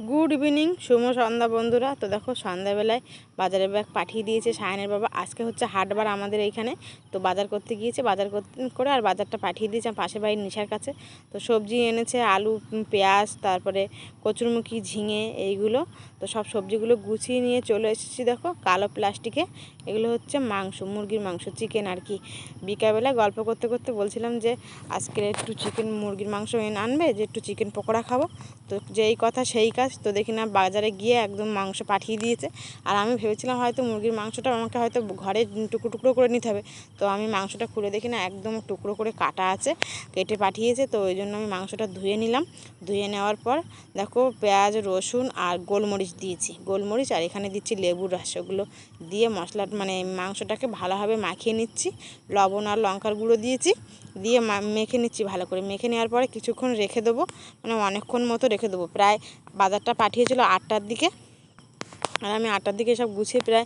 Good evening, শুভ সন্ধ্যা বন্ধুরা। তো দেখো সন্ধ্যাবেলায় বাজারের ব্যাগ পাঠিয়ে দিয়েছে সায়নের বাবা। আজকে হচ্ছে হাটবার আমাদের এইখানে, তো বাজার করতে গিয়েছে, বাজার করে আর বাজারটা পাঠিয়ে দিয়েছে পাশের বাড়ির নিশার কাছে। তো সবজি এনেছে, আলু, পেঁয়াজ, তারপরে কচুরমুখী, ঝিঙে, এইগুলো। তো সব সবজিগুলো গুছিয়ে নিয়ে চলে এসেছি। দেখো কালো প্লাস্টিকে, এগুলো হচ্ছে মাংস, মুরগির মাংস, চিকেন আর কি। বিকালবেলায় গল্প করতে করতে বলছিলাম যে আজকে একটু চিকেন, মুরগির মাংস আনবে, যে একটু চিকেন পকোড়া খাবো। তো যেই কথা সেই কাজ, তো দেখি না বাজারে গিয়ে একদম মাংস পাঠিয়ে দিয়েছে। আর আমি ভেবেছিলাম হয়তো মুরগির মাংসটা আমাকে হয়তো ঘরে টুকরো টুকরো করে নিতে হবে। তো আমি মাংসটা খুলে দেখি না একদম টুকরো করে কাটা আছে, কেটে পাঠিয়েছে। তো ওই জন্য আমি মাংসটা ধুয়ে নিলাম। ধুয়ে নেওয়ার পর দেখো পেঁয়াজ, রসুন আর গোলমরিচ দিয়েছি, গোলমরিচ আর এখানে দিচ্ছি লেবুর রস। ওগুলো দিয়ে মশলা মানে মাংসটাকে ভালোভাবে মাখিয়ে নিচ্ছি। লবণ আর লঙ্কার গুঁড়ো দিয়েছি, দিয়ে মেখে নিচ্ছি ভালো করে। মেখে নেওয়ার পরে কিছুক্ষণ রেখে দেবো, মানে অনেকক্ষণ মতো রেখে দেবো। প্রায় বাজারটা পাঠিয়েছিল 8টার দিকে, আর আমি 8টার দিকে সব গুছিয়ে প্রায়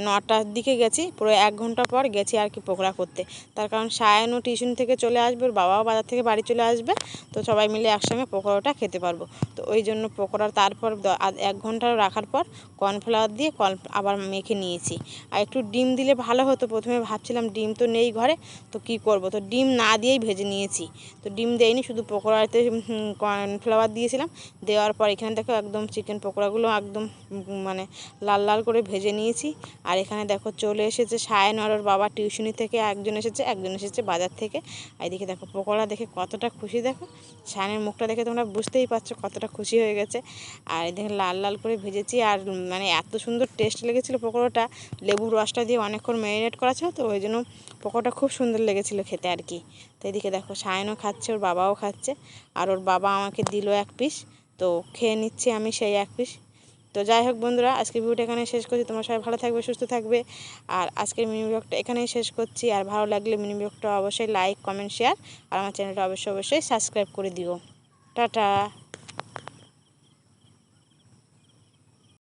9টার দিকে গেছি। পুরো 1 ঘন্টা পর গেছি আর কি পকোড়া করতে। তার কারণ সায়নও টিউশন থেকে চলে আসবে, ওর বাবাও বাজার থেকে বাড়ি চলে আসবে, তো সবাই মিলে একসঙ্গে পকোড়াটা খেতে পারবো। তো ওই জন্য পকোড়া তারপর 1 ঘন্টা রাখার পর কর্নফ্লাওয়ার দিয়ে আবার মেখে নিয়েছি। আর একটু ডিম দিলে ভালো হতো, প্রথমে ভাবছিলাম ডিম তো নেই ঘরে, তো কি করব, তো ডিম না দিয়েই ভেজে নিয়েছি। তো ডিম দেয়নি, শুধু পকোড়াতে কর্নফ্লাওয়ার দিয়েছিলাম। দেওয়ার পর এখানে দেখো একদম চিকেন পকোড়াগুলো একদম মানে লাল লাল করে ভেজে নিয়েছি। আর এখানে দেখো চলে এসেছে সায়ন আর ওর বাবা টিউশনি থেকে, একজন এসেছে বাজার থেকে। আর এদিকে দেখো পকোড়া দেখে কতটা খুশি, দেখো সায়নের মুখটা দেখে তোমরা বুঝতেই পারছো কতটা খুশি হয়ে গেছে। আর এদিকে লাল লাল করে ভেজেছি, আর মানে এত সুন্দর টেস্ট লেগেছিলো পকোড়াটা। লেবুর রসটা দিয়ে অনেকক্ষণ ম্যারিনেট করা ছিল, তো ওই জন্য পকোড়াটা খুব সুন্দর লেগেছিলো খেতে আর কি। তো এদিকে দেখো সায়নও খাচ্ছে, ওর বাবাও খাচ্ছে, আর ওর বাবা আমাকে দিল 1 পিস, তো খেয়ে নিচ্ছি আমি সেই 1 পিস। তো যাই হোক বন্ধুরা, আজকের ভিডিওটা এখানে শেষ করছি। তোমরা সবাই ভালো থাকবে, সুস্থ থাকবে। আর আজকের মিনি ব্লগটা এখানেই শেষ করছি। আর ভালো লাগলে মিনি ব্লগটা অবশ্যই লাইক, কমেন্ট, শেয়ার, আর আমার চ্যানেলটা অবশ্যই সাবস্ক্রাইব করে দিও। টাটা।